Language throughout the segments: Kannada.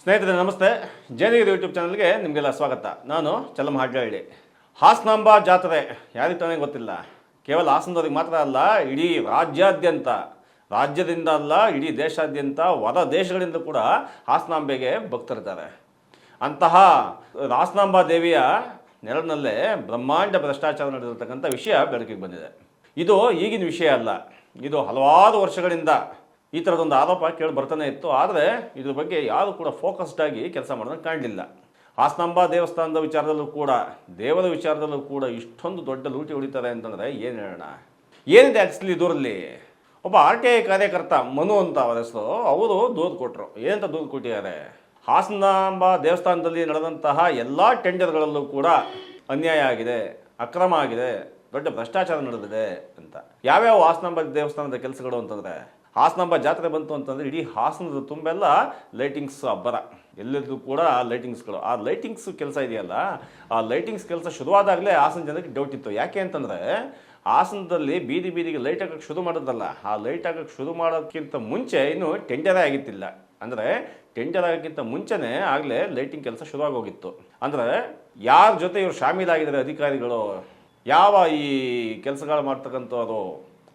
ಸ್ನೇಹಿತರೆ ನಮಸ್ತೆ. ಜೇನಿಗಿರಿ ಯೂಟ್ಯೂಬ್ ಚಾನಲ್ಗೆ ನಿಮಗೆಲ್ಲ ಸ್ವಾಗತ. ನಾನು ಚಲಮ ಹಾಡ್ಲಹಳ್ಳಿ. ಹಾಸನಾಂಬ ಜಾತ್ರೆ ಯಾರಿಗೆ ತಾನೇ ಗೊತ್ತಿಲ್ಲ. ಕೇವಲ ಹಾಸನದವ್ರಿಗೆ ಮಾತ್ರ ಅಲ್ಲ, ಇಡೀ ರಾಜ್ಯಾದ್ಯಂತ, ರಾಜ್ಯದಿಂದ ಅಲ್ಲ ಇಡೀ ದೇಶಾದ್ಯಂತ ಹೊರ ದೇಶಗಳಿಂದ ಕೂಡ ಹಾಸನಾಂಬೆಗೆ ಭಕ್ತರಿದ್ದಾರೆ. ಅಂತಹ ಹಾಸನಾಂಬ ದೇವಿಯ ನೆರಳಿನಲ್ಲೇ ಬ್ರಹ್ಮಾಂಡ ಭ್ರಷ್ಟಾಚಾರ ನಡೆದಿರತಕ್ಕಂಥ ವಿಷಯ ಬೆಳಕಿಗೆ ಬಂದಿದೆ. ಇದು ಈಗಿನ ವಿಷಯ ಅಲ್ಲ, ಇದು ಹಲವಾರು ವರ್ಷಗಳಿಂದ ಈ ಥರದೊಂದು ಆರೋಪ ಕೇಳಿ ಬರ್ತಾನೆ ಇತ್ತು. ಆದರೆ ಇದ್ರ ಬಗ್ಗೆ ಯಾರು ಕೂಡ ಫೋಕಸ್ಡ್ ಆಗಿ ಕೆಲಸ ಮಾಡೋದನ್ನು ಕಾಣಲಿಲ್ಲ. ಹಾಸನಾಂಬ ದೇವಸ್ಥಾನದ ವಿಚಾರದಲ್ಲೂ ಕೂಡ, ದೇವರ ವಿಚಾರದಲ್ಲೂ ಕೂಡ ಇಷ್ಟೊಂದು ದೊಡ್ಡ ಲೂಟಿ ಹೊಡಿತಾರೆ ಅಂತಂದರೆ ಏನು ಹೇಳೋಣ. ಏನಿದೆ ಆ್ಯಕ್ಚುಲಿ ದೂರಲ್ಲಿ ಒಬ್ಬ RTI ಕಾರ್ಯಕರ್ತ ಮನು ಅಂತ ಅವರ ಹೆಸರು, ಅವರು ದೂರು ಕೊಟ್ಟರು. ಏನಂತ ದೂರು ಕೊಟ್ಟಿದ್ದಾರೆ? ಹಾಸನಾಂಬ ದೇವಸ್ಥಾನದಲ್ಲಿ ನಡೆದಂತಹ ಎಲ್ಲ ಟೆಂಡರ್ಗಳಲ್ಲೂ ಕೂಡ ಅನ್ಯಾಯ ಆಗಿದೆ, ಅಕ್ರಮ ಆಗಿದೆ, ದೊಡ್ಡ ಭ್ರಷ್ಟಾಚಾರ ನಡೆದಿದೆ ಅಂತ. ಯಾವ್ಯಾವ ಹಾಸನಾಂಬ ದೇವಸ್ಥಾನದ ಕೆಲಸಗಳು ಅಂತಂದರೆ, ಹಾಸನಾಂಬ ಜಾತ್ರೆ ಬಂತು ಅಂತಂದರೆ ಇಡೀ ಹಾಸನದ ತುಂಬೆಲ್ಲ ಲೈಟಿಂಗ್ಸ್ ಅಬ್ಬರ, ಎಲ್ಲೆಲ್ಲೂ ಕೂಡ ಲೈಟಿಂಗ್ಸ್ಗಳು. ಆ ಲೈಟಿಂಗ್ಸ್ ಕೆಲಸ ಇದೆಯಲ್ಲ, ಆ ಲೈಟಿಂಗ್ಸ್ ಕೆಲಸ ಶುರುವಾದಾಗಲೇ ಹಾಸನ ಜನಕ್ಕೆ ಡೌಟ್ ಇತ್ತು. ಯಾಕೆ ಅಂತಂದರೆ ಹಾಸನದಲ್ಲಿ ಬೀದಿ ಬೀದಿಗೆ ಲೈಟ್ ಹಾಕೋಕ್ಕೆ ಶುರು ಮಾಡೋದಲ್ಲ, ಆ ಲೈಟ್ ಹಾಕೋಕ್ಕೆ ಶುರು ಮಾಡೋದಕ್ಕಿಂತ ಮುಂಚೆ ಇನ್ನೂ ಟೆಂಡರೇ ಆಗಿತ್ತಿಲ್ಲ. ಅಂದರೆ ಟೆಂಡರ್ ಆಗೋಕ್ಕಿಂತ ಮುಂಚೆನೇ ಆಗಲೇ ಲೈಟಿಂಗ್ ಕೆಲಸ ಶುರುವಾಗೋಗಿತ್ತು. ಅಂದರೆ ಯಾರ ಜೊತೆ ಇವರು ಶಾಮೀಲಾಗಿದ್ದಾರೆ ಅಧಿಕಾರಿಗಳು, ಯಾವ ಈ ಕೆಲಸಗಳು ಮಾಡ್ತಕ್ಕಂಥವ್ರು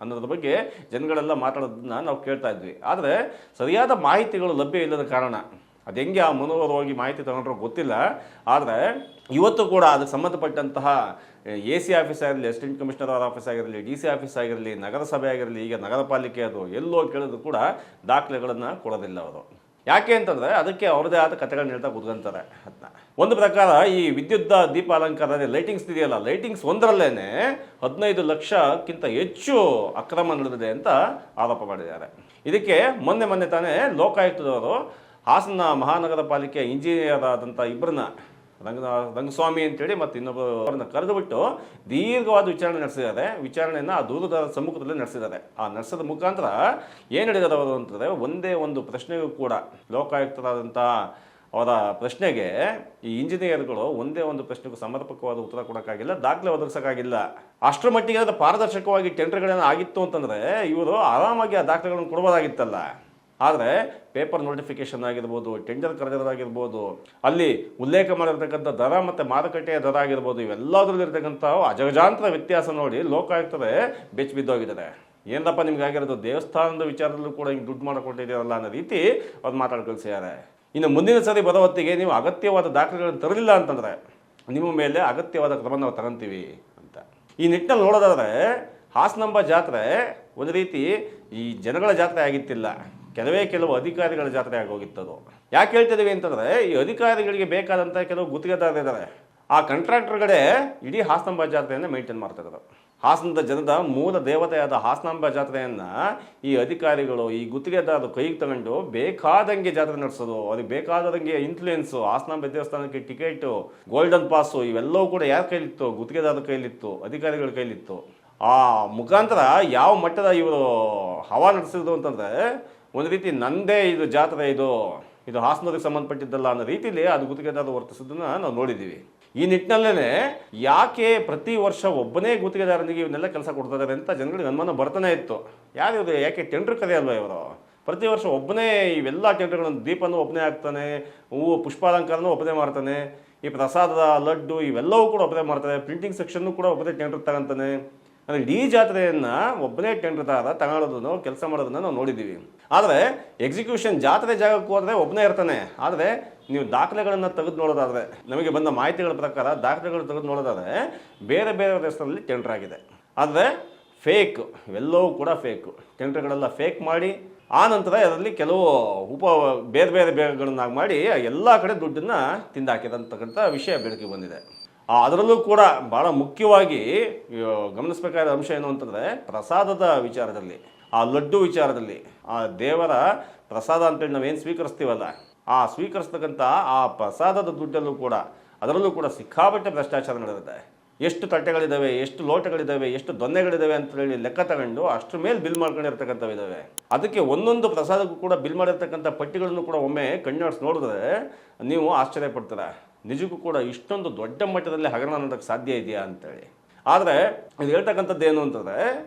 ಅನ್ನೋದ್ರ ಬಗ್ಗೆ ಜನಗಳೆಲ್ಲ ಮಾತಾಡೋದನ್ನ ನಾವು ಕೇಳ್ತಾ ಇದ್ವಿ. ಆದರೆ ಸರಿಯಾದ ಮಾಹಿತಿಗಳು ಲಭ್ಯ ಇಲ್ಲದ ಕಾರಣ ಅದು ಹೆಂಗೆ ಆ ಮನೋವರು ಹೋಗಿ ಮಾಹಿತಿ ತಗೊಂಡ್ರೋ ಗೊತ್ತಿಲ್ಲ. ಆದರೆ ಇವತ್ತು ಕೂಡ ಅದಕ್ಕೆ ಸಂಬಂಧಪಟ್ಟಂತಹ AC ಆಫೀಸ್ ಆಗಿರಲಿ, ಅಸಿಸ್ಟೆಂಟ್ ಕಮಿಷನರ್ ಆಫೀಸ್ ಆಗಿರಲಿ, DC ಆಫೀಸ್ ಆಗಿರಲಿ, ನಗರಸಭೆ ಆಗಿರಲಿ, ಈಗ ನಗರ ಪಾಲಿಕೆ ಅದು ಎಲ್ಲೋ ಕೇಳಿದ್ರು ಕೂಡ ದಾಖಲೆಗಳನ್ನು ಕೊಡೋದಿಲ್ಲ ಅವರು. ಯಾಕೆ ಅಂತಂದರೆ ಅದಕ್ಕೆ ಅವ್ರದ್ದೇ ಆದ ಕಥೆಗಳನ್ನ ಹೇಳ್ತಾ ಕೂತ್ಕೊಂತಾರೆ. ಅದನ್ನ ಒಂದು ಪ್ರಕಾರ ಈ ವಿದ್ಯುತ್ ದೀಪ ಅಲಂಕಾರದ ಲೈಟಿಂಗ್ಸ್ ಇದೆಯಲ್ಲ, ಲೈಟಿಂಗ್ಸ್ ಒಂದರಲ್ಲೇ 15 ಲಕ್ಷಕ್ಕಿಂತ ಹೆಚ್ಚು ಅಕ್ರಮ ನಡೆದಿದೆ ಅಂತ ಆರೋಪ ಮಾಡಿದ್ದಾರೆ. ಇದಕ್ಕೆ ಮೊನ್ನೆ ತಾನೇ ಲೋಕಾಯುಕ್ತದವರು ಹಾಸನ ಮಹಾನಗರ ಪಾಲಿಕೆ ಇಂಜಿನಿಯರ್ ಆದಂಥ ಇಬ್ಬರನ್ನ, ರಂಗಸ್ವಾಮಿ ಅಂತೇಳಿ ಮತ್ತು ಇನ್ನೊಬ್ಬರನ್ನ ಕರೆದುಬಿಟ್ಟು ದೀರ್ಘವಾದ ವಿಚಾರಣೆ ನಡೆಸಿದ್ದಾರೆ. ವಿಚಾರಣೆಯನ್ನು ಆ ದೂರದಾರರ ಸಮ್ಮುಖದಲ್ಲಿ ನಡೆಸಿದ್ದಾರೆ. ಆ ನಡೆಸೋದ ಮುಖಾಂತರ ಏನು ಹೇಳಿದ್ದಾರೆ ಅವರು ಅಂತಂದರೆ, ಒಂದೇ ಒಂದು ಪ್ರಶ್ನೆಗೂ ಕೂಡ ಲೋಕಾಯುಕ್ತರಾದಂಥ ಅವರ ಪ್ರಶ್ನೆಗೆ ಈ ಇಂಜಿನಿಯರ್ಗಳು ಒಂದೇ ಒಂದು ಪ್ರಶ್ನೆಗೂ ಸಮರ್ಪಕವಾದ ಉತ್ತರ ಕೊಡೋಕ್ಕಾಗಿಲ್ಲ, ದಾಖಲೆ ಒದಗಿಸೋಕ್ಕಾಗಿಲ್ಲ. ಅಷ್ಟರ ಮಟ್ಟಿಗೆ ಅದು ಪಾರದರ್ಶಕವಾಗಿ ಟೆಂಡರ್ಗಳೇನು ಆಗಿತ್ತು ಅಂತಂದರೆ ಇವರು ಆರಾಮಾಗಿ ಆ ದಾಖಲೆಗಳನ್ನು ಕೊಡ್ಬೋದಾಗಿತ್ತಲ್ಲ. ಆದರೆ ಪೇಪರ್ ನೋಟಿಫಿಕೇಶನ್ ಆಗಿರ್ಬೋದು, ಟೆಂಡರ್ ಕರೆದಿರೋದಾಗಿರ್ಬೋದು, ಅಲ್ಲಿ ಉಲ್ಲೇಖ ಮಾಡಿರ್ತಕ್ಕಂಥ ದರ ಮತ್ತು ಮಾರುಕಟ್ಟೆಯ ದರ ಆಗಿರ್ಬೋದು, ಇವೆಲ್ಲದರಲ್ಲಿರ್ತಕ್ಕಂಥ ಅಜಗಜಾಂತರ ವ್ಯತ್ಯಾಸ ನೋಡಿ ಲೋಕಾಯುಕ್ತರೇ ಬೆಚ್ಚಿ ಬಿದ್ದೋಗಿದ್ದಾರೆ. ಏನಪ್ಪ ನಿಮ್ಗೆ ಆಗಿರೋದು, ದೇವಸ್ಥಾನದ ವಿಚಾರದಲ್ಲೂ ಕೂಡ ಹಿಂಗೆ ದುಡ್ಡು ಮಾಡಿಕೊಟ್ಟಿದ್ದೀರಲ್ಲ ಅನ್ನೋ ರೀತಿ ಅವ್ರು ಮಾತಾಡಿ ಕಳಿಸಿದ್ದಾರೆ. ಇನ್ನು ಮುಂದಿನ ಸರಿ ಬರೋ ಹೊತ್ತಿಗೆ ನೀವು ಅಗತ್ಯವಾದ ದಾಖಲೆಗಳನ್ನು ತರಲಿಲ್ಲ ಅಂತಂದರೆ ನಿಮ್ಮ ಮೇಲೆ ಅಗತ್ಯವಾದ ಕ್ರಮ ನಾವು ತಗೊಂತೀವಿ ಅಂತ. ಈ ನಿಟ್ಟಿನಲ್ಲಿ ನೋಡೋದಾದರೆ ಹಾಸನಾಂಬ ಜಾತ್ರೆ ಒಂದು ರೀತಿ ಈ ಜನಗಳ ಜಾತ್ರೆ ಆಗಿತ್ತಿಲ್ಲ, ಕೆಲವು ಅಧಿಕಾರಿಗಳ ಜಾತ್ರೆ ಆಗೋಗಿತ್ತದು. ಯಾಕೆ ಹೇಳ್ತಿದ್ದೀವಿ ಅಂತಂದರೆ, ಈ ಅಧಿಕಾರಿಗಳಿಗೆ ಬೇಕಾದಂಥ ಕೆಲವು ಗುತ್ತಿಗೆದಾರರಿದ್ದಾರೆ. ಆ ಕಾಂಟ್ರಾಕ್ಟರ್ಗಳೇ ಇಡೀ ಹಾಸನಾಂಬ ಜಾತ್ರೆಯನ್ನು ಮೇಂಟೈನ್ ಮಾಡ್ತಿದ್ದಾರೆ. ಹಾಸನದ ಜನದ ಮೂಲ ದೇವತೆಯಾದ ಹಾಸನಾಂಬ ಜಾತ್ರೆಯನ್ನು ಈ ಅಧಿಕಾರಿಗಳು, ಈ ಗುತ್ತಿಗೆದಾರರು ಕೈಗೆ ತಗೊಂಡು ಬೇಕಾದಂಗೆ ಜಾತ್ರೆ ನಡೆಸೋದು, ಅವ್ರಿಗೆ ಬೇಕಾದಂಗೆ ಇನ್ಫ್ಲೂಯೆನ್ಸು, ಹಾಸನಾಂಬ ದೇವಸ್ಥಾನಕ್ಕೆ ಟಿಕೆಟು, ಗೋಲ್ಡನ್ ಪಾಸು, ಇವೆಲ್ಲವೂ ಕೂಡ ಯಾರ ಕೈಲಿತ್ತು? ಗುತ್ತಿಗೆದಾರರ ಕೈಲಿತ್ತು, ಅಧಿಕಾರಿಗಳ ಕೈಲಿತ್ತು. ಆ ಮುಖಾಂತರ ಯಾವ ಮಟ್ಟದ ಇವರು ಹವಾ ನಡೆಸಿದ್ರು ಅಂತಂದರೆ, ಒಂದು ರೀತಿ ನಂದೇ ಇದು ಜಾತ್ರೆ, ಇದು ಹಾಸನದಕ್ಕೆ ಸಂಬಂಧಪಟ್ಟಿದ್ದಲ್ಲ ಅನ್ನೋ ರೀತಿಯಲ್ಲಿ ಅದು ಗುತ್ತಿಗೆದಾರರು ವರ್ತಿಸೋದನ್ನು ನಾವು ನೋಡಿದ್ದೀವಿ. ಈ ನಿಟ್ಟಿನಲ್ಲೇ ಯಾಕೆ ಪ್ರತಿ ವರ್ಷ ಒಬ್ಬನೇ ಗುತ್ತಿಗೆದಾರನಿಗೆ ಇವನ್ನೆಲ್ಲ ಕೆಲಸ ಕೊಡ್ತಿದ್ದಾರೆ ಅಂತ ಜನಗಳಿಗೆ ಅನುಮಾನ ಬರ್ತಾನೆ ಇತ್ತು. ಯಾರು ಯಾಕೆ ಟೆಂಡರ್ ಕರೆಯಲ್ವ ಇವರು? ಪ್ರತಿ ವರ್ಷ ಒಬ್ಬನೇ ಇವೆಲ್ಲ ಟೆಂಡರ್ಗಳನ್ನು, ದೀಪನೂ ಒಬ್ಬನೇ ಹಾಕ್ತಾನೆ, ಹೂವು ಪುಷ್ಪಾಲಂಕಾರನೂ ಒಬ್ಬನೇ ಮಾಡ್ತಾನೆ, ಈ ಪ್ರಸಾದದ ಲಡ್ಡು ಇವೆಲ್ಲವೂ ಕೂಡ ಒಬ್ಬನೇ ಮಾಡ್ತಾನೆ, ಪ್ರಿಂಟಿಂಗ್ ಸೆಕ್ಷನ್ನು ಕೂಡ ಒಬ್ಬನೇ ಟೆಂಡರ್ ತಗೊಂತಾನೆ. ಅಂದರೆ ಇಡೀ ಜಾತ್ರೆಯನ್ನು ಒಬ್ಬನೇ ಟೆಂಡರ್ದಾರ ತಗೊಳ್ಳೋದನ್ನು, ಕೆಲಸ ಮಾಡೋದನ್ನು ನಾವು ನೋಡಿದ್ದೀವಿ. ಆದರೆ ಎಕ್ಸಿಕ್ಯೂಷನ್ ಜಾತ್ರೆ ಜಾಗಕ್ಕೆ ಹೋದರೆ ಒಬ್ಬನೇ ಇರ್ತಾನೆ. ಆದರೆ ನೀವು ದಾಖಲೆಗಳನ್ನು ತೆಗೆದು ನೋಡೋದಾದರೆ, ನಮಗೆ ಬಂದ ಮಾಹಿತಿಗಳ ಪ್ರಕಾರ ದಾಖಲೆಗಳು ತೆಗೆದು ನೋಡೋದಾದರೆ ಬೇರೆ ಬೇರೆ ದೇಶದಲ್ಲಿ ಟೆಂಡರ್ ಆಗಿದೆ. ಆದರೆ ಫೇಕ್, ಇವೆಲ್ಲವೂ ಕೂಡ ಫೇಕು. ಟೆಂಡರ್ಗಳೆಲ್ಲ ಫೇಕ್ ಮಾಡಿ ಆ ನಂತರ ಅದರಲ್ಲಿ ಕೆಲವು ಬೇರೆ ಬೇರೆಗಳನ್ನಾಗಿ ಮಾಡಿ ಎಲ್ಲ ಕಡೆ ದುಡ್ಡನ್ನು ತಿಂದಾಕಿದಂತಕ್ಕಂಥ ವಿಷಯ ಬೆಳಕಿಗೆ ಬಂದಿದೆ. ಅದರಲ್ಲೂ ಕೂಡ ಭಾಳ ಮುಖ್ಯವಾಗಿ ಗಮನಿಸಬೇಕಾದ ಅಂಶ ಏನು ಅಂತಂದರೆ, ಪ್ರಸಾದದ ವಿಚಾರದಲ್ಲಿ, ಆ ಲಡ್ಡು ವಿಚಾರದಲ್ಲಿ, ಆ ದೇವರ ಪ್ರಸಾದ ಅಂತೇಳಿ ನಾವೇನು ಸ್ವೀಕರಿಸ್ತೀವಲ್ಲ, ಆ ಸ್ವೀಕರಿಸ್ತಕ್ಕಂಥ ಆ ಪ್ರಸಾದದ ದುಡ್ಡಲ್ಲೂ ಕೂಡ, ಅದರಲ್ಲೂ ಕೂಡ ಸಿಕ್ಕಾಪಟ್ಟೆ ಭ್ರಷ್ಟಾಚಾರ ನಡೆದಿದೆ. ಎಷ್ಟು ತಟ್ಟೆಗಳಿದ್ದಾವೆ, ಎಷ್ಟು ಲೋಟಗಳಿದ್ದಾವೆ, ಎಷ್ಟು ದೊನ್ನೆಗಳಿದ್ದಾವೆ ಅಂತೇಳಿ ಲೆಕ್ಕ ತಗೊಂಡು ಅಷ್ಟರ ಮೇಲೆ ಬಿಲ್ ಮಾಡ್ಕೊಂಡಿರ್ತಕ್ಕಂಥವು ಇದ್ದಾವೆ. ಅದಕ್ಕೆ ಒಂದೊಂದು ಪ್ರಸಾದಕ್ಕೂ ಕೂಡ ಬಿಲ್ ಮಾಡಿರ್ತಕ್ಕಂಥ ಪಟ್ಟಿಗಳನ್ನು ಕೂಡ ಒಮ್ಮೆ ಕಣ್ಣಾಡಿಸಿ ನೋಡಿದ್ರೆ ನೀವು ಆಶ್ಚರ್ಯಪಡ್ತೀರ. ನಿಜಕ್ಕೂ ಕೂಡ ಇಷ್ಟೊಂದು ದೊಡ್ಡ ಮಟ್ಟದಲ್ಲಿ ಹಗರಣ ಮಾಡೋಕ್ಕೆ ಸಾಧ್ಯ ಇದೆಯಾ ಅಂತೇಳಿ. ಆದರೆ ಇದು ಹೇಳ್ತಕ್ಕಂಥದ್ದು ಏನು ಅಂತಂದರೆ,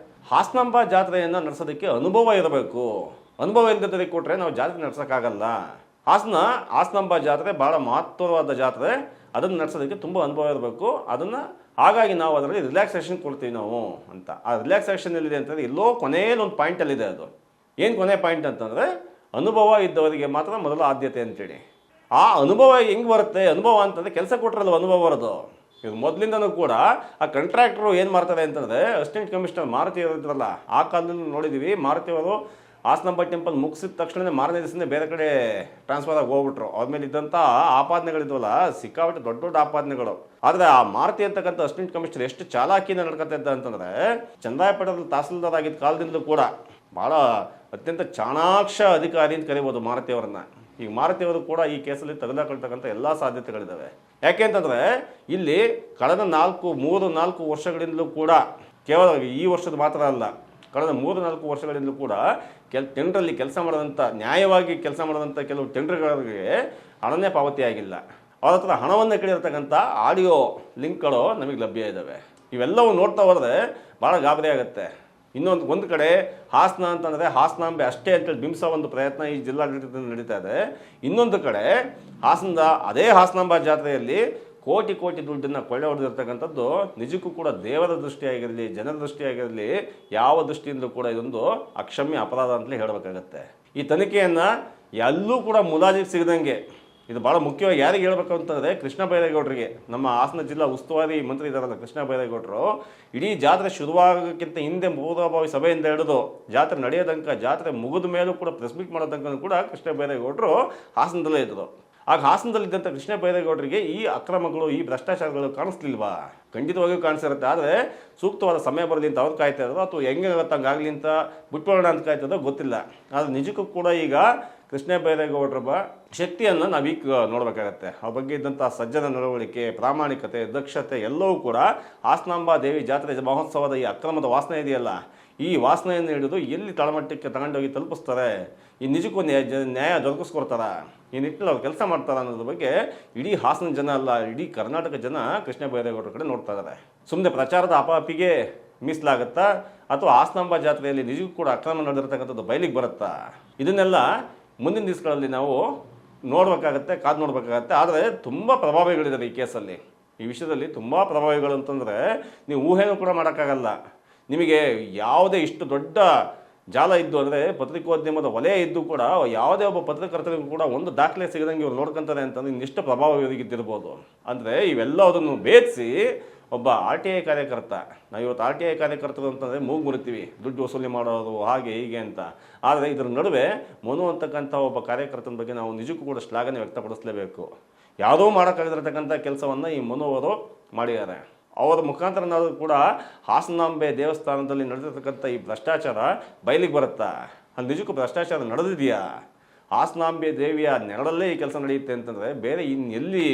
ಹಾಸನಾಂಬ ಜಾತ್ರೆಯನ್ನು ನಡೆಸೋದಕ್ಕೆ ಅನುಭವ ಇರಬೇಕು. ಅನುಭವ ಇಲ್ಲದೆ ಕೊಟ್ಟರೆ ನಾವು ಜಾತ್ರೆ ನಡೆಸೋಕ್ಕಾಗಲ್ಲ. ಹಾಸನಾಂಬ ಜಾತ್ರೆ ಭಾಳ ಮಹತ್ವವಾದ ಜಾತ್ರೆ. ಅದನ್ನು ನಡೆಸೋದಕ್ಕೆ ತುಂಬ ಅನುಭವ ಇರಬೇಕು. ಅದನ್ನು ಹಾಗಾಗಿ ನಾವು ಅದರಲ್ಲಿ ರಿಲ್ಯಾಕ್ಸೇಷನ್ ಕೊಡ್ತೀವಿ ನಾವು ಅಂತ. ಆ ರಿಲ್ಯಾಕ್ಸೇಷನ್ ಎಲ್ಲಿದೆ ಅಂತಂದರೆ ಎಲ್ಲೋ ಕೊನೆಯಲ್ಲಿ ಒಂದು ಪಾಯಿಂಟಲ್ಲಿದೆ. ಅದು ಏನು ಕೊನೆ ಪಾಯಿಂಟ್ ಅಂತಂದರೆ ಅನುಭವ ಇದ್ದವರಿಗೆ ಮಾತ್ರ ಮೊದಲ ಆದ್ಯತೆ ಅಂತೇಳಿ. ಆ ಅನುಭವ ಹೆಂಗೆ ಬರುತ್ತೆ? ಅನುಭವ ಅಂತಂದರೆ ಕೆಲಸ ಕೊಟ್ಟರಲ್ಲ ಅನುಭವ ಬರೋದು. ಇದು ಮೊದಲಿಂದನೂ ಕೂಡ ಆ ಕಾಂಟ್ರಾಕ್ಟ್ರು ಏನು ಮಾಡ್ತಾರೆ ಅಂತಂದರೆ ಅಸಿಸ್ಟೆಂಟ್ ಕಮಿಷನರ್ ಮಾರುತಿ ಅವರು ಇದ್ರಲ್ಲ, ಆ ಕಾಲದಲ್ಲಿ ನೋಡಿದ್ದೀವಿ. ಮಾರುತಿ ಅವರು ಹಾಸನಾಂಬ ಟೆಂಪಲ್ ಮುಗಿಸಿದ ತಕ್ಷಣ ಮಾರನೇ ದಿವಸನೇ ಬೇರೆ ಕಡೆ ಟ್ರಾನ್ಸ್ಫರ್ ಆಗಿ ಹೋಗ್ಬಿಟ್ರು. ಅವ್ರ ಮೇಲೆ ಇದ್ದಂಥ ಆಪಾದನೆಗಳಿದ್ವಲ್ಲ, ಸಿಕ್ಕಾಬಿಟ್ಟು ದೊಡ್ಡ ದೊಡ್ಡ ಆಪಾದನೆಗಳು. ಆದರೆ ಆ ಮಾರುತಿ ಅಂತಕ್ಕಂಥ ಅಸಿಸ್ಟೆಂಟ್ ಕಮಿಷನರ್ ಎಷ್ಟು ಚಾಲಾಕಿನ ನಡ್ಕೊತಾ ಇದ್ದ ಅಂತಂದರೆ, ಚಂದ್ರಾಯಪಟ್ಟಣದಲ್ಲಿ ತಹಸೀಲ್ದಾರ್ ಆಗಿದ್ದ ಕಾಲದಿಂದಲೂ ಕೂಡ ಭಾಳ ಅತ್ಯಂತ ಚಾಣಾಕ್ಷ ಅಧಿಕಾರಿ ಅಂತ ಕರಿಬೋದು ಮಾರುತಿ ಅವರನ್ನು. ಈಗ ಮಾರುತಿ ಅವರು ಕೂಡ ಈ ಕೇಸಲ್ಲಿ ತೆಗೆದುಕೊಳ್ತಕ್ಕಂಥ ಎಲ್ಲ ಸಾಧ್ಯತೆಗಳಿದ್ದಾವೆ. ಯಾಕೆ ಅಂತಂದರೆ ಇಲ್ಲಿ ಕಳೆದ 3-4 ವರ್ಷಗಳಿಂದಲೂ ಕೂಡ, ಕೇವಲ ಈ ವರ್ಷದ ಮಾತ್ರ ಅಲ್ಲ, ಕಳೆದ 3-4 ವರ್ಷಗಳಿಂದಲೂ ಕೂಡ ಟೆಂಡ್ರಲ್ಲಿ ಕೆಲಸ ಮಾಡೋದಂಥ, ನ್ಯಾಯವಾಗಿ ಕೆಲಸ ಮಾಡೋದಂಥ ಕೆಲವು ಟೆಂಡರ್ಗಳಿಗೆ ಹಣನೇ ಪಾವತಿ ಆಗಿಲ್ಲ. ಅವ್ರ ಹತ್ರ ಹಣವನ್ನು ಕೇಳಿರ್ತಕ್ಕಂಥ ಆಡಿಯೋ ಲಿಂಕ್ಗಳು ನಮಗೆ ಲಭ್ಯ ಇದ್ದಾವೆ. ಇವೆಲ್ಲವೂ ನೋಡ್ತಾ ಹೋದರೆ ಭಾಳ ಗಾಬರಿ ಆಗುತ್ತೆ. ಒಂದು ಕಡೆ ಹಾಸನ ಅಂತಂದರೆ ಹಾಸನಾಂಬೆ ಅಷ್ಟೇ ಅಂತೇಳಿ ಬಿಂಬಿಸೋ ಒಂದು ಪ್ರಯತ್ನ ಈ ಜಿಲ್ಲಾಡಳಿತದಲ್ಲಿ ನಡೀತಾ ಇದೆ. ಇನ್ನೊಂದು ಕಡೆ ಅದೇ ಹಾಸನಾಂಬ ಜಾತ್ರೆಯಲ್ಲಿ ಕೋಟಿ ದುಡ್ಡನ್ನು ಕೊಳ್ಳೆ ಹೊಡೆದಿರ್ತಕ್ಕಂಥದ್ದು ನಿಜಕ್ಕೂ ಕೂಡ ದೇವರ ದೃಷ್ಟಿಯಾಗಿರಲಿ, ಜನರ ದೃಷ್ಟಿಯಾಗಿರಲಿ, ಯಾವ ದೃಷ್ಟಿಯಿಂದಲೂ ಕೂಡ ಇದೊಂದು ಅಕ್ಷಮ್ಯ ಅಪರಾಧ ಅಂತಲೇ ಹೇಳಬೇಕಾಗತ್ತೆ. ಈ ತನಿಖೆಯನ್ನು ಎಲ್ಲೂ ಕೂಡ ಮುಲಾಜಿಗೆ ಸಿಗದಂಗೆ, ಇದು ಭಾಳ ಮುಖ್ಯವಾಗಿ ಯಾರಿಗೆ ಹೇಳಬೇಕು ಅಂತಂದರೆ ಕೃಷ್ಣ ಬೈರೇಗೌಡರಿಗೆ, ನಮ್ಮ ಹಾಸನ ಜಿಲ್ಲಾ ಉಸ್ತುವಾರಿ ಮಂತ್ರಿ ಇದ್ದಾರಲ್ಲ ಕೃಷ್ಣ ಬೈರೇಗೌಡರು, ಇಡೀ ಜಾತ್ರೆ ಶುರುವಾಗೋಕ್ಕಿಂತ ಹಿಂದೆ ಪೂರ್ವಭಾವಿ ಸಭೆಯಿಂದ ಹಿಡಿದು ಜಾತ್ರೆ ನಡೆಯೋದಂಕ, ಜಾತ್ರೆ ಮುಗಿದ ಮೇಲೂ ಕೂಡ ಪ್ರೆಸ್ ಮೀಟ್ ಮಾಡೋದಂಕ ಕೂಡ ಕೃಷ್ಣ ಬೈರೇಗೌಡರು ಹಾಸನದಲ್ಲೇ ಇದ್ದರು. ಆಗ ಹಾಸನದಲ್ಲಿದ್ದಂಥ ಕೃಷ್ಣ ಬೈರೇಗೌಡರಿಗೆ ಈ ಅಕ್ರಮಗಳು, ಈ ಭ್ರಷ್ಟಾಚಾರಗಳು ಕಾಣಿಸ್ಲಿಲ್ವಾ? ಖಂಡಿತವಾಗಿಯೂ ಕಾಣಿಸಿರುತ್ತೆ. ಆದರೆ ಸೂಕ್ತವಾದ ಸಮಯ ಬರಲಿ ಅಂತ ಅವ್ರು ಕಾಯ್ತಾ ಇರೋದು, ಅಥವಾ ಹೆಂಗೆ ಹಂಗಾಗಲಿ ಅಂತ ಬಿಟ್ಕೊಳ್ಳೋಣ ಅಂತ ಕಾಯ್ತದೋ ಗೊತ್ತಿಲ್ಲ. ಆದರೆ ನಿಜಕ್ಕೂ ಕೂಡ ಈಗ ಕೃಷ್ಣ ಬೈರೇಗೌಡರ ಶಕ್ತಿಯನ್ನು ನಾವೀಗ ನೋಡಬೇಕಾಗತ್ತೆ. ಆ ಬಗ್ಗೆ ಇದ್ದಂಥ ಸಜ್ಜನ ನಡವಳಿಕೆ, ಪ್ರಾಮಾಣಿಕತೆ, ದಕ್ಷತೆ ಎಲ್ಲವೂ ಕೂಡ ಹಾಸನಾಂಬ ದೇವಿ ಜಾತ್ರೆ ಮಹೋತ್ಸವದ ಈ ಅಕ್ರಮದ ವಾಸನೆ ಇದೆಯಲ್ಲ, ಈ ವಾಸನೆಯನ್ನು ಹಿಡಿದು ಎಲ್ಲಿ ತಳಮಟ್ಟಕ್ಕೆ ತಗೊಂಡೋಗಿ ತಲುಪಿಸ್ತಾರೆ, ಈ ನಿಜಕ್ಕೂ ನ್ಯಾಯ ದೊರಕಿಸ್ಕೊಡ್ತಾರ, ಈ ನಿಟ್ಟಿನಲ್ಲಿ ಅವ್ರು ಕೆಲಸ ಮಾಡ್ತಾರೆ ಅನ್ನೋದ್ರ ಬಗ್ಗೆ ಇಡೀ ಹಾಸನ ಜನ ಅಲ್ಲ, ಇಡೀ ಕರ್ನಾಟಕ ಜನ ಕೃಷ್ಣ ಬೈರೇಗೌಡರ ಕಡೆ ನೋಡ್ತಾ ಇದ್ದಾರೆ. ಸುಮ್ಮನೆ ಪ್ರಚಾರದ ಅಪಾಪಿಗೆ ಮೀಸಲಾಗುತ್ತಾ, ಅಥವಾ ಹಾಸನಾಂಬ ಜಾತ್ರೆಯಲ್ಲಿ ನಿಜಕ್ಕೂ ಕೂಡ ಅಕ್ರಮ ನಡೆದಿರ್ತಕ್ಕಂಥದ್ದು ಬಯಲಿಗೆ ಬರುತ್ತಾ? ಇದನ್ನೆಲ್ಲ ಮುಂದಿನ ದಿವಸಗಳಲ್ಲಿ ನಾವು ನೋಡಬೇಕಾಗತ್ತೆ, ಕಾದು ನೋಡಬೇಕಾಗತ್ತೆ. ಆದರೆ ತುಂಬ ಪ್ರಭಾವಿಗಳಿದ್ದಾರೆ ಈ ಕೇಸಲ್ಲಿ. ಈ ವಿಷಯದಲ್ಲಿ ತುಂಬ ಪ್ರಭಾವಿಗಳು ಅಂತಂದರೆ ನೀವು ಊಹೆನೂ ಕೂಡ ಮಾಡೋಕ್ಕಾಗಲ್ಲ. ನಿಮಗೆ ಯಾವುದೇ ಇಷ್ಟು ದೊಡ್ಡ ಜಾಲ ಇದ್ದು ಅಂದರೆ, ಪತ್ರಿಕೋದ್ಯಮದ ವಲಯ ಇದ್ದು ಕೂಡ ಯಾವುದೇ ಒಬ್ಬ ಪತ್ರಕರ್ತರಿಗೂ ಕೂಡ ಒಂದು ದಾಖಲೆ ಸಿಗದಂಗೆ ಇವ್ರು ನೋಡ್ಕೊತಾರೆ ಅಂತಂದ್ರೆ ಇನ್ನಿಷ್ಟು ಪ್ರಭಾವ ಇವರಿಗಿದ್ದಿರ್ಬೋದು. ಅಂದರೆ ಇವೆಲ್ಲದನ್ನು ಭೇದಿಸಿ ಒಬ್ಬ RTI ಕಾರ್ಯಕರ್ತ, ನಾವು ಇವತ್ತು RTI ಕಾರ್ಯಕರ್ತರು ಅಂತಂದರೆ ಮೂಗು ಮುರಿತೀವಿ, ದುಡ್ಡು ವಸೂಲಿ ಮಾಡೋದು ಹಾಗೆ ಹೀಗೆ ಅಂತ. ಆದರೆ ಇದರ ನಡುವೆ ಮನು ಅಂತಕ್ಕಂಥ ಒಬ್ಬ ಕಾರ್ಯಕರ್ತನ ಬಗ್ಗೆ ನಾವು ನಿಜಕ್ಕೂ ಕೂಡ ಶ್ಲಾಘನೆ ವ್ಯಕ್ತಪಡಿಸಲೇಬೇಕು. ಯಾವುದೋ ಮಾಡೋಕ್ಕಾಗಿರ್ತಕ್ಕಂಥ ಕೆಲಸವನ್ನು ಈ ಮನು ಅವರು ಮಾಡಿದ್ದಾರೆ. ಅವರ ಮುಖಾಂತರ ನಾವು ಕೂಡ ಹಾಸನಾಂಬೆ ದೇವಸ್ಥಾನದಲ್ಲಿ ನಡೆದಿರ್ತಕ್ಕಂಥ ಈ ಭ್ರಷ್ಟಾಚಾರ ಬಯಲಿಗೆ ಬರುತ್ತಾ? ಅಲ್ಲಿ ನಿಜಕ್ಕೂ ಭ್ರಷ್ಟಾಚಾರ ನಡೆದಿದೆಯಾ? ಹಾಸನಾಂಬೆ ದೇವಿಯ ನೆರಳಲ್ಲೇ ಈ ಕೆಲಸ ನಡೆಯುತ್ತೆ ಅಂತಂದರೆ ಬೇರೆ ಇನ್ನೆಲ್ಲಿ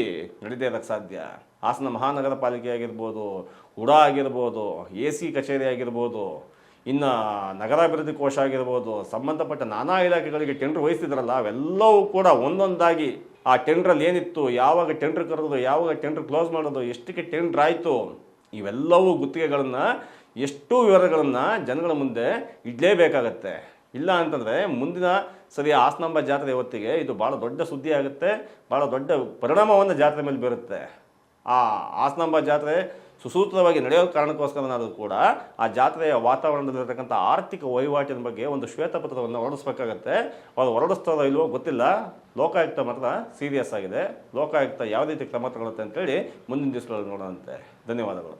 ನಡೀದೇ ಇರೋಕ್ಕೆ ಸಾಧ್ಯ? ಹಾಸನ ಮಹಾನಗರ ಪಾಲಿಕೆ ಆಗಿರ್ಬೋದು, ಹುಡಾ ಆಗಿರ್ಬೋದು, AC ಕಚೇರಿ ಆಗಿರ್ಬೋದು, ಇನ್ನು ನಗರಾಭಿವೃದ್ಧಿ ಕೋಶ ಆಗಿರ್ಬೋದು, ಸಂಬಂಧಪಟ್ಟ ನಾನಾ ಇಲಾಖೆಗಳಿಗೆ ಟೆಂಡರ್ ವಹಿಸ್ತಿದ್ರಲ್ಲ, ಅವೆಲ್ಲವೂ ಕೂಡ ಒಂದೊಂದಾಗಿ ಆ ಟೆಂಡ್ರಲ್ಲಿ ಏನಿತ್ತು, ಯಾವಾಗ ಟೆಂಡರ್ ಕರೆದು, ಯಾವಾಗ ಟೆಂಡರ್ ಕ್ಲೋಸ್ ಮಾಡೋದು, ಎಷ್ಟಕ್ಕೆ ಟೆಂಡರ್ ಆಯಿತು, ಇವೆಲ್ಲವೂ ಗುತ್ತಿಗೆಗಳನ್ನು, ಎಷ್ಟು ವಿವರಗಳನ್ನು ಜನಗಳ ಮುಂದೆ ಇಡಲೇಬೇಕಾಗತ್ತೆ. ಇಲ್ಲ ಅಂತಂದರೆ ಮುಂದಿನ ಸರಿ ಹಾಸನಾಂಬ ಜಾತ್ರೆ ಹೊತ್ತಿಗೆ ಇದು ಭಾಳ ದೊಡ್ಡ ಸುದ್ದಿ ಆಗುತ್ತೆ, ಭಾಳ ದೊಡ್ಡ ಪರಿಣಾಮವನ್ನು ಜಾತ್ರೆ ಮೇಲೆ ಬೀರುತ್ತೆ. ಆ ಹಾಸನಾಂಬ ಜಾತ್ರೆ ಸುಸೂತ್ರವಾಗಿ ನಡೆಯೋ ಕಾರಣಕ್ಕೋಸ್ಕರನಾದರೂ ಕೂಡ ಆ ಜಾತ್ರೆಯ ವಾತಾವರಣದಲ್ಲಿರ್ತಕ್ಕಂಥ ಆರ್ಥಿಕ ವಹಿವಾಟಿನ ಬಗ್ಗೆ ಒಂದು ಶ್ವೇತಪತ್ರವನ್ನು ಹೊರಡಿಸ್ಬೇಕಾಗತ್ತೆ. ಅವರು ಹೊರಡಿಸ್ತಾರೋ ಇಲ್ವೋ ಗೊತ್ತಿಲ್ಲ. ಲೋಕಾಯುಕ್ತ ಮಾತ್ರ ಸೀರಿಯಸ್ ಆಗಿದೆ. ಲೋಕಾಯುಕ್ತ ಯಾವ ರೀತಿ ಕ್ರಮ ತಗೊಳುತ್ತೆ ಅಂತೇಳಿ ಮುಂದಿನ ದಿವಸಗಳಲ್ಲಿ ನೋಡೋಣಂತೆ. ಧನ್ಯವಾದಗಳು.